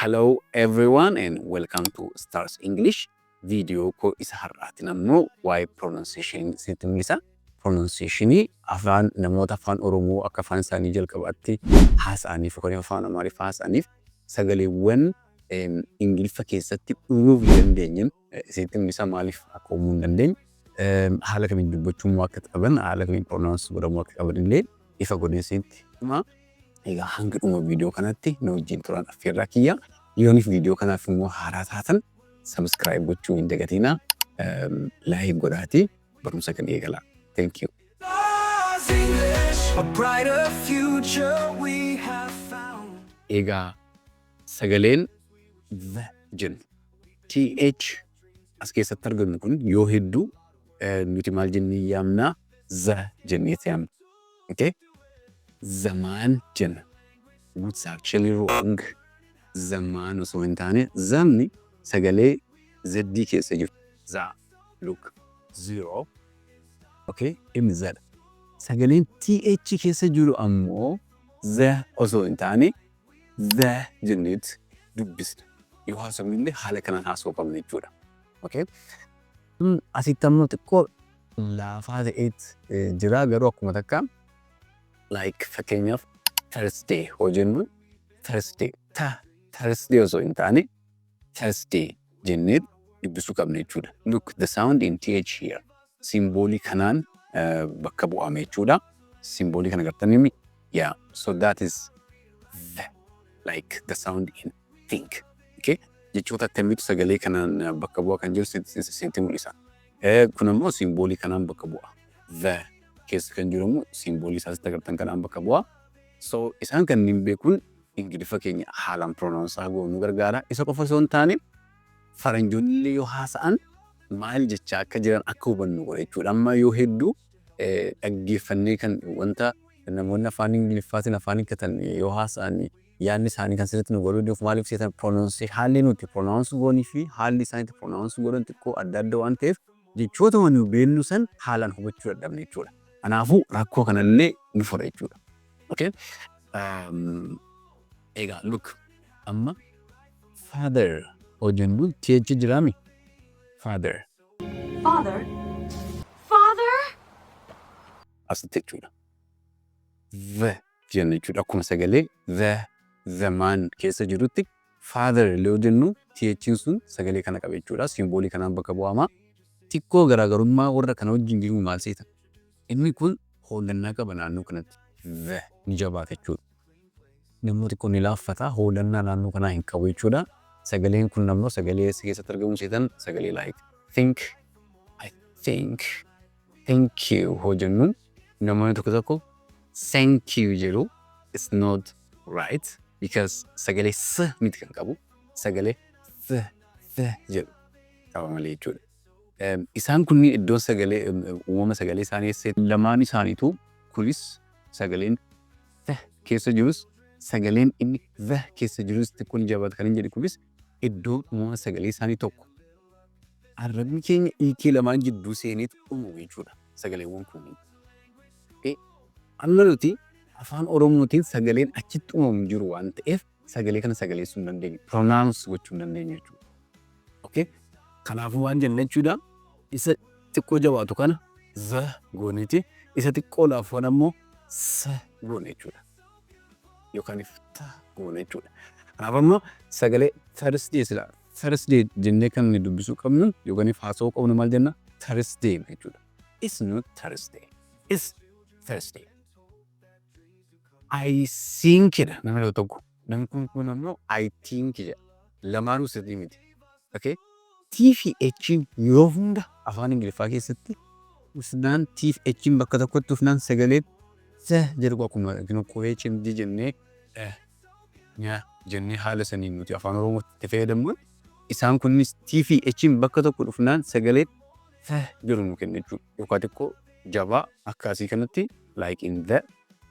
Hello everyone and welcome to Stars English. Video ko isa har'aatiin ammoo waa'ee pronunciation sitti mul'isa. Pronunciation afaan namoota afaan Oromoo akka afaan isaanii jalqabaatti haasa'aniif yookaan afaan Amaariffaa haasa'aniif sagaleewwan Ingiliffa keessatti uumuuf dandeenye sitti mul'isa maaliif akka uumuu hin dandeenye haala kamiin dubbachuu akka qaban haala kamiin pronounce godhamuu akka qaban illee ifa godheessitti hima. Egaa hanga dhuma video kanatti nu wajjin turan affeerraa kiyya. Yoonif video kanaaf immoo haaraa taatan subscribe gochuu hin dagatinaa. Like godhaati barumsa kan eegala. Thank you. Egaa sagaleen the jennu th as keessatti argamu kun yoo hedduu nuti maal jennee yaamna the jennee yaamna. Okay? Zaman jenna. What's actually wrong? Zaman osoo hin taane zamni sagalee zeddii keessa jiru. Za, look, zero. Okay, inni zedha. Sagaleen th keessa jiru ammoo ze osoo hin taane ze jenneet dubbisna. Yoo haasofne illee haala kanaan haasofamne jechuudha. Okay? Asitti ammoo xiqqoo laafaa ta'eet jira garuu akkuma takka like fakkeenyaaf Thursday hojennu Thursday Thursday osoo hin taane Thursday jenneet dubbisuu qabna jechuudha. Look, the sound in th here simboolii kanaan bakka bu'ame jechuudha. Simboolii kana gartanii yeah, so that is the, like the sound in think. Okay? Jechoota akkamiitu sagalee kanaan bakka bu'a kan jiru sitti mul'isa. Kun ammoo simboolii kanaan bakka bu'a. The keessa kan jiru immoo simboolii isaas agartan kanaan bakka bu'a. So isaan kanneen beekuun Ingiliffa keenya haalaan pronounsaa goonuu gargaara. Isa qofa osoo hin taane faranjoonni illee yoo haasa'an maal jechaa akka jiran akka hubannu godha jechuudha. Amma yoo hedduu dhaggeeffannee kan wanta namoonni afaan Ingiliffaatiin afaan hiikkatan yoo haasa'an yaadni isaanii kan sirriitti nu godhuuf maaliif seetan pronounce haalli nuti pronounce goonii fi haalli isaaniitti pronounce godhan xiqqoo adda adda waan ta'eef jechoota waan nu beeknu san haalaan hubachuu dadhabne jechuudha. Kanaafuu rakkoo kanallee nu fura jechuudha. Okay? Egaa look amma father hojennu th jiraami. Father. Father? Father? Asitti jechuudha. The jenna jechuudha. Akkuma sagalee the man keessa jirutti father illee jennu th'n sun sagalee kana qaba jechuudha. Simboolii kanaan bakka bu'ama. Xiqqoo garaagarummaa warra kana wajjin jiru maal seetan? Inni kun hoolannaa qaba naannoo kanatti. The ni jabaata jechuudha. Namni xiqqoo ni laaffata hoolannaa naannoo kanaa hin qabu jechuudha. Sagaleen kun ammoo sagalee keessatti argamu seetan sagalee like think, I think, thank you hojennu namoonni tokko tokko thank you jedhu it's not right because sagalee s miti kan qabu sagalee the jedhu qaba malee jechuudha. Isaan kunniin iddoon sagalee uumama sagalee isaanii lamaan isaaniitu kunis sagaleen the keessa jirus sagaleen inni the keessa jirus xiqqoon jabaata kan hin jedhe kunis iddoo uumama sagalee isaanii tokko. Arrabni keenya hiikii lamaan jidduu seeneetu uumamu jechuudha sagaleewwan kunniin. Amma nuti afaan Oromootiin sagaleen achitti uumamu jiru waan ta'eef sagalee kana sagaleessuu hin dandeenye. Pronounce gochuu hin dandeenye jechuudha. Okay? Kanaafuu waan jenna jechuudha. Isa xiqqoo jabaatu kana the gooneeti. Isa xiqqoo laafuun ammoo s goone jechuudha. Yookaan ta goone jechuudha. Kanaaf ammoo sagalee Thursday sila Thursday jennee kan dubbisuu qabnu yookaan haasa'uu qabnu maal jenna Thursday jechuudha. It's not Thursday. It's Thursday. I think jedha nama tokko. Namni kun ammoo I think jedha. Lamaanuu sirrii miti. Okay? T fi H yoo hunda afaan Ingiliffaa keessatti usnaan T fi H bakka tokkotti ufnaan sagalee jedhu akkuma kophee cimdii jennee jennee haala saniin nuti afaan Oromootti itti fayyadamnu. Isaan kunis T fi H bakka tokko dhufnaan sagalee jedhu nu kenna jechuudha. Yookaan xiqqoo jabaa akkasii kanatti like in the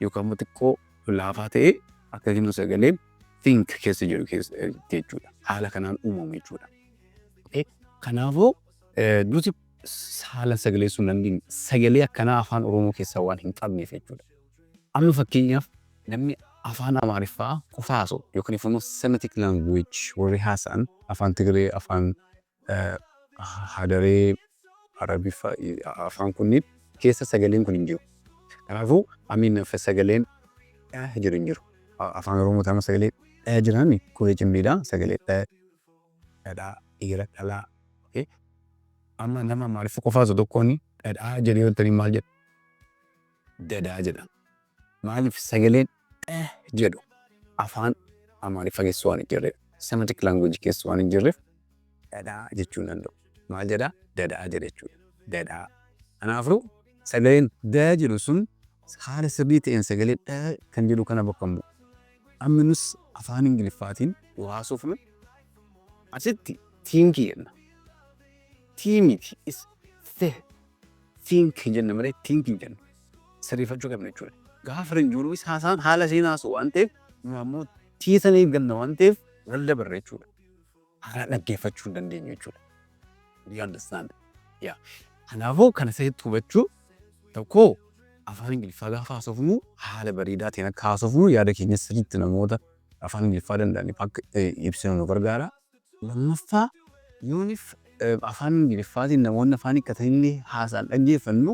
yookaan immoo xiqqoo laafaa ta'ee akka jennu sagalee think keessa jiru jechuudha. Haala kanaan uumamu jechuudha. Kanaafuu nuti haala sagaleessuu hin dandeenye sagalee akkanaa afaan Oromoo keessaa waan hin qabneef jechuudha. Amma fakkeenyaaf namni afaan Amaariffaa qofaasu yookiin immoo Semitic language warri haasa'an afaan Tigree, afaan Hadaree, Arabiffaa afaan kunniin keessa sagaleen kun hin jiru. Kanaafuu sagaleen jiru hin jiru. Afaan Oromoo ta'an sagalee jiran kuni cimdiidha. Sagalee dhadhaa, dhiira, dhalaa. Amma nama Amaariffa qofaasu tokkoon dhadhaa jedhee jirtanii maal jedha? Dadaa jedha. Maaliif sagaleen jedhu afaan Amaariffa keessa waan hin jirreef, Semitic language keessa waan hin jirreef dhadhaa jechuu hin danda'u. Maal jedhaa? Dadaa jedha jechuudha. Dadaa. Kanaafuu sagaleen daa jedhu sun haala sirrii ta'een sagalee kan jedhu kana bakka hin bu'u. Amma nus afaan Ingiliffaatiin haasofnu asitti tiinkii jenna. Tiimiti is think jenna malee tiinkii jenna. Sirreeffachuu qabna jechuudha. Gaafa rinjuunis haasaan haala isheen haasu waan ta'eef immoo tiisan eegganna waan ta'eef walda barra jechuudha. Haala dhaggeeffachuu hin dandeenyu jechuudha. Do you understand? Yeah. Kanaafuu kana sirriitti hubachuu tokko afaan Ingiliffaa gaafa haasofnu haala bareedaa ta'een akka haasofnu yaada keenya sirriitti namoota afaan Ingiliffaa danda'aniif akka ibsinu nu gargaara. Lammaffaa yoonif afaan Ingiliffaatiin namoonni afaan hiikkatanii haasa'an dhaggeeffannu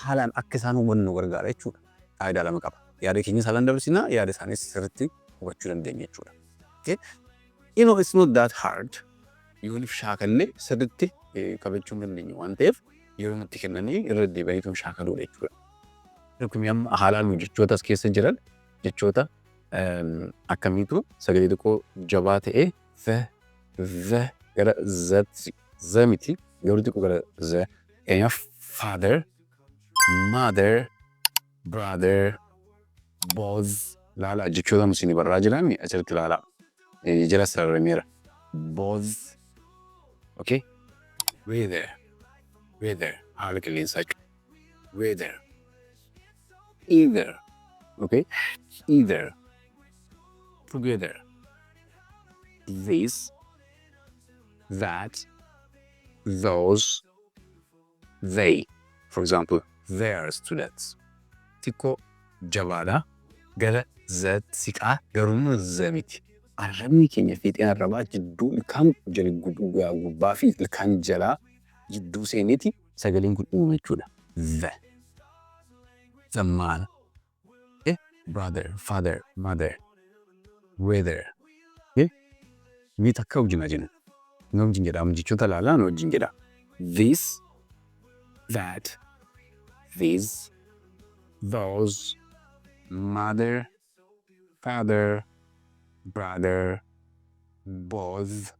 haalaan akka isaan hubannu nu gargaara jechuudha. Faayidaa lama qaba. Yaada keenya isaan dabarsinaa yaada isaaniis sirriitti hubachuu dandeenya jechuudha. Okay? You know, it's not that hard. Yoonif shaakallee sirriitti qabachuu hin dandeenyu waan ta'eef yeroo nutti kennanii irra deebi'anii shaakaluudha jechuudha. Kun haalaan jechoota as keessa jiran jechoota akkamiitu sagalee xiqqoo jabaa ta'ee gara z miti garuu xiqqoo gara z. Keenyaaf father, mother, brother, both laala jechoota nuti barraa jiran asirratti laala. Jala sararameera. Both. Okay? Whether. Haala qilleensaa jechuudha. Whether. Either. Okay? Either. Together. This. That. Those. They. For example, their students. Xiqqoo jabaadha. Gara z siqaa garuu z miti. Arrabni keenya fiixeen arrabaa jidduu ilkaan jala gubbaa fi ilkaan jalaa jidduu seeneeti sagaleen kun uuma jechuudha. The man. Brother, father, mother. Whether. Ni takka wajjin ajina. Ni wajjin jedha. Jechoota laalaa ni wajjin jedha. This, that, these, those, mother, father, brother, both,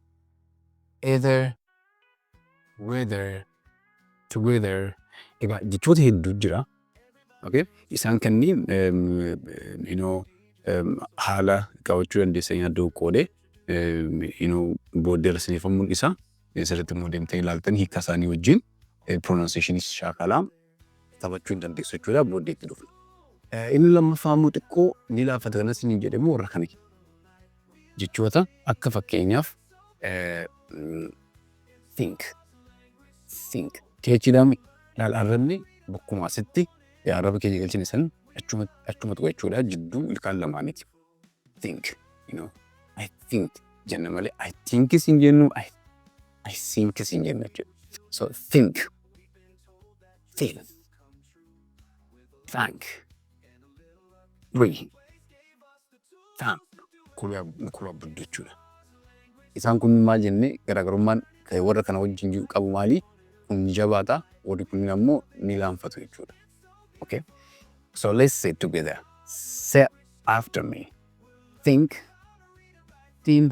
either, whether, together. Egaa jechoota hedduu jira. Okay? Isaan kanneen haala qabachuu dandeessan yaaduu qoodee booddee rasneeffamuun isaa sirriitti immoo deemtee ilaaltan hiika isaanii wajjin pronunciationis shaakalaa taphachuu hin dandeessu jechuudha booddee itti dhufna. Inni lammaffaa immoo xiqqoo ni laafata kanas ni jedhamu warra kana jechoota akka fakkeenyaaf think jechuudhaan arrabni bakkuma asitti arraba keenya galchine san achuma tuqa jechuudha jidduu ilkaan lamaaniiti. Think, I think jenna malee I think isin jennu I think isin jenna jechuudha. So think, thank, thank kulaa buddu jechuudha. Isaan kun maal jenne garaagarummaan warra kana wajjin qabu maali? Kun jabaata warri kun ammoo ni laanfatu jechuudha. Okay? So let's say together. Say after me. Think, think,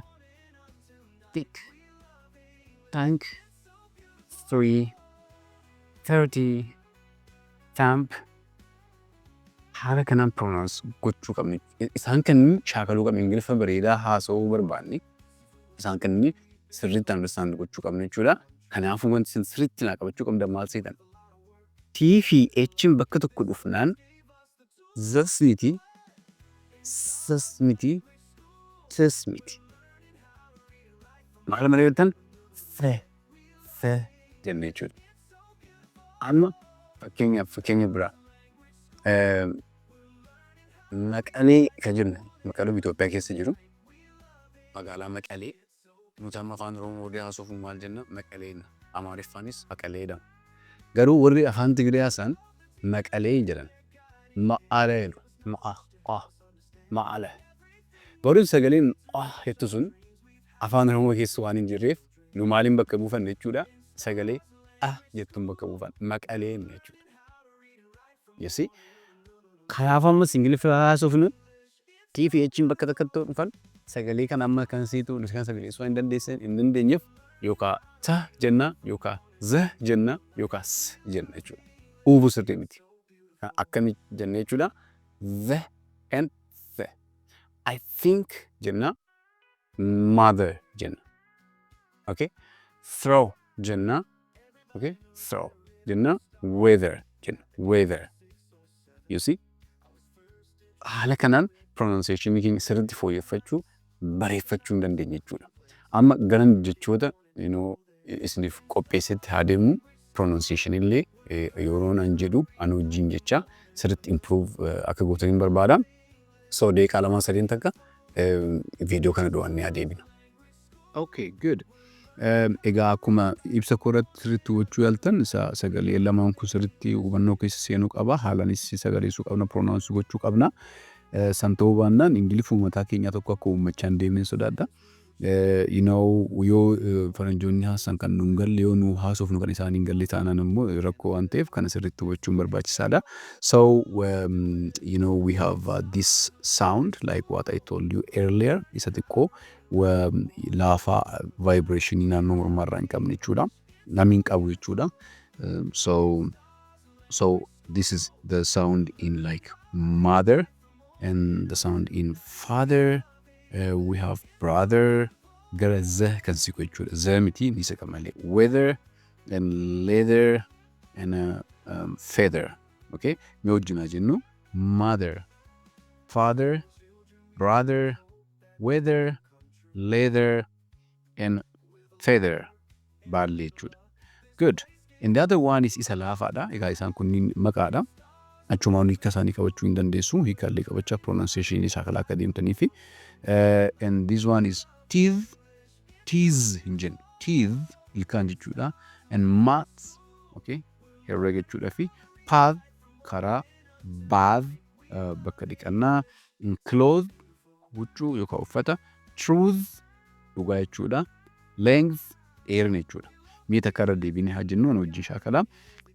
thank, 3, 30, thump. Haala kanaan pronounce gochuu qabni. Isaan kanneen shaakaluu qabni Ingiliffa bareedaa haasa'uu barbaanni. Isaan kanneen sirriitti understand gochuu qabni jechuudha. Kanaafuu wanti isin sirriitti naa qabachuu qabdan maal seetan? T fi H'n bakka tokko dhufnaan zas miti, sas miti, tis miti. Maal malee jettan? Fe jennee jechuudha. Amma fakkeenya biraa. Maqalee kan jennu maqaluu Itoophiyaa keessa jiru magaalaa Maqalee nuti amma afaan Oromoo haasofnu maal jenna Maqaleen Amaariffaanis Maqaleedha. Garuu warri afaan Tigree haasan Maqalee jedhan ma'alee ma'alee. Garuu sagaleen jettu sun afaan Oromoo keessa waan hin jirreef nu maaliin bakka buufanne jechuudha. Sagalee jettuun bakka buufan Maqalee jechuudha. Yesi kanaaf ammas Ingiliffaa haasofnu TFH'n bakka takkatti dhufan sagalee kan amma kan siitu kan sagalee osoo hin dandeenyeef yookaan ta jenna yookaan z jenna yookaan s jenna jechuudha. Uufuu sirrii miti. Akkami jenna jechuudha. The and the. I think jenna mother jenna. Okay? Throw jenna. Okay? Throw jenna. Weather jenna. Weather. You see? Haala kanaan pronunciation keenya sirriitti fooyyeffachuu bareeffachuu hin dandeenye jechuudha. Amma garan jechoota isiniif qopheessetti haa deemnu pronunciation illee yeroo naan jedhu ani wajjin jecha sirriitti improve akka gootan hin barbaada. So deeqaa lamaa sadeen takka viidiyoo kana do'annee adeemina. Okay, good. Egaa akkuma ibsa koratti sirriitti hubachuu yaaltan sagalee lamaan kun sirriitti hubannoo keessa seenuu qaba. Haalaanis sagaleessuu qabna, pronounce gochuu qabna. San ta'uu baannaan Ingiliffuu mataa keenyaa tokko akka uummachaan deemnee sodaadha. Yoo faranjoonni haasan kan nuun galle yoo nu haasofnu kan isaan hin galle taanaan immoo rakkoo waan ta'eef kana sirriitti hubachuun barbaachisaadha. So we have this sound like what I told you earlier. Isa xiqqoo laafaa vibration naannoo mormarraa hin qabne jechuudha. Namni hin qabu jechuudha. So this is the sound in like mother and the sound in father. We have brother. Gara z kan siqu jechuudha. Z miti ni siqa malee. Weather and leather and feather. Okay? Mee wajjin haa jennu mother, father, brother, weather, leather and feather. Baadlee jechuudha. Good. And the other one is isa laafaadha. Egaa isaan kunniin maqaadha. Achumaan hiika isaanii qabachuu hin dandeessu. Hiikaallee qabachaa pronunciation isaa kalaa akka deemtaniifi. And this one is teeth. Teeth hin jennu. Teeth ilkaan jechuudha. And mouth. Okay. Herrega jechuudha fi path karaa bath bakka dhiqannaa. Cloth huccuu yookaan uffata. Truth dhugaa jechuudha. Length dheerina jechuudha. Mee takka irra deebinee haa jennu wajjin shaakalaa.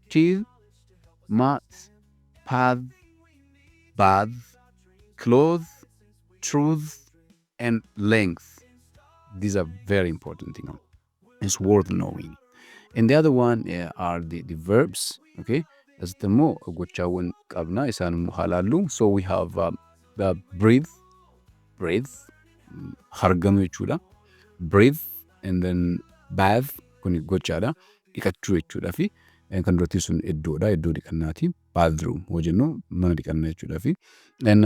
Teeth, mouth, path, bath, cloth, truth, and length. These are very important, It's worth knowing. And the other one are the verbs, okay? As the more gochaawwan qabna isaan halaallu. So we have breathe, hargamu jechuudha. Breathe and then bath kun gochaadha. Dhiqachuu jechuudha fi kan duratti sun iddoodha. Iddoo dhiqannaati. Bathroom hojennu mana dhiqannaa jechuudha fi and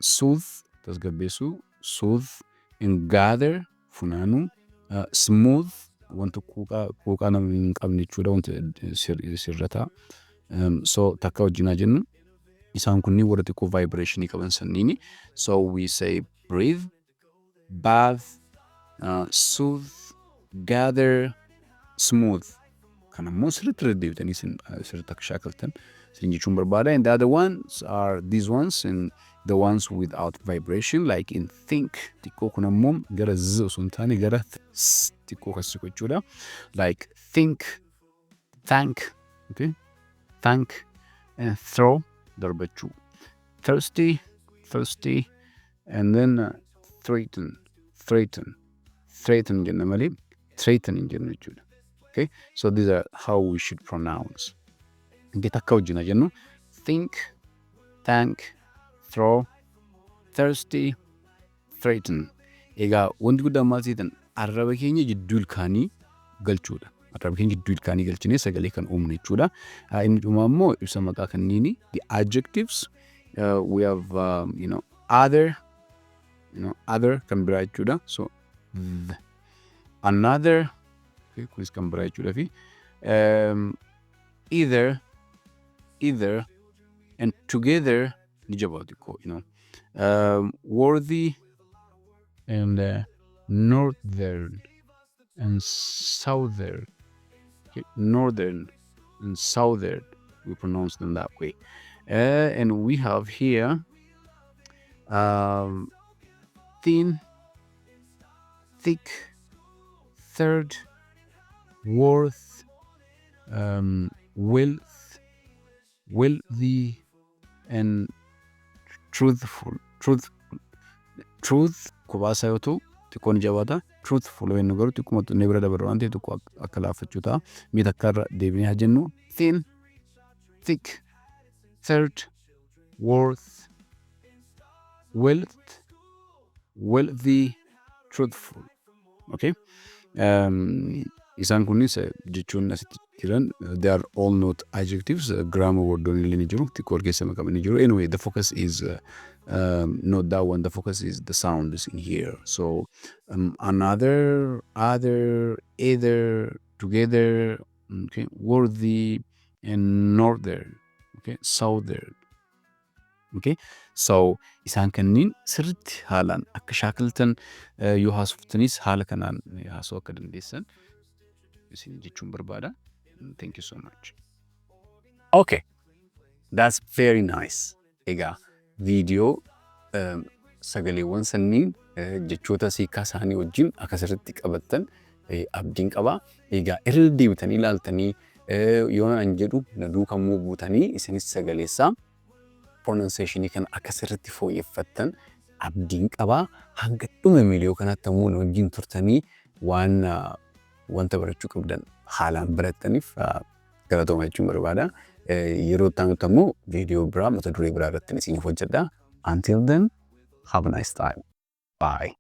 soothe tasgabbeessuu, soothe and gather funaanuu, smooth wanta quuqaa namni hin qabne jechuudha. Wanta sirrataa. So takka wajjin haa jennu isaan kunniin warra xiqqoo vibrationii qaban sanniini. So we say breathe, bath, soothe, gather, smooth. Kan ammoo sirriitti deddeebitanii sirriitti akka shaakaltan isin jechuun barbaada. And the other ones are these ones and the ones without vibration like in think. Xiqqoo kun ammoo gara z osoo hin taane gara xiqqoo kan siqu jechuudha. Like think, thank, okay? Thank and throw darbachuu. Thirsty, and then threaten jenna malee threaten hin jennu jechuudha. Okay? So these are how we should pronounce. Get akka wajjin haa jennu think, thank, throw, thirsty, threaten. Egaa wanti guddaan maal seetan arraba keenya jidduu ilkaanii galchuudha. Arraba keenya jidduu ilkaanii galchinee sagalee kan uumne jechuudha. Inni dhuma immoo ibsa maqaa kanniini the adjectives. We have other, other kan biraa jechuudha. So another, okay, kunis kan biraa jechuudha fi either and together ni jabaatu xiqqoo, Worthy and northern and southern. Okay, northern and southern, we pronounce them that way. And we have here thin, thick, third, worth, wealth, wealthy, and truthful. Truth kubaasa yoo ta'u xiqqoon jabaata. Truthful yoo inni garuu xiqquma xunnee bira dabarra waan ta'eef xiqqoo akka laaffachuu ta'a. Mee takka irra deebinee haa jennu thin, thick, third, worth, wealth, wealthy, truthful. Okay? Isaan kunis jechuun asitti jiran they are all not adjectives. Grammar word illee ni jiru. Xiqqoo keessa maqaan ni jiru. Anyway, the focus is not that one. The focus is the sounds in here. So another, other, either, together, okay, worthy, and northern, okay, southern. Okay, so isaan kanniin sirriitti haalaan akka shaakaltan yoo haasoftanis haala kanaan haasoo akka dandeessan isin jechuun barbaada. Thank you so much. Okay, that's very nice. Egaa viidiyoo sagaleewwan sanniin jechoota siikaa isaanii wajjin akka sirriitti qabattan abdiin qaba. Egaa irra deebitanii ilaaltanii yoo an jedhu na duukaa buutanii isinis sagaleessaa pronunciation kan akka sirriitti fooyyeffattan abdiin qaba. Hanga dhuma viidiyoo kanatti ammoo na wajjin turtanii waan wanta barachuu qabdan haalaan barattaniif galatooma jechuun barbaada. Yeroo itti ammoo viidiyoo biraa mata duree biraa irratti isiniif hojjedha. Until then, have a nice time. Bye.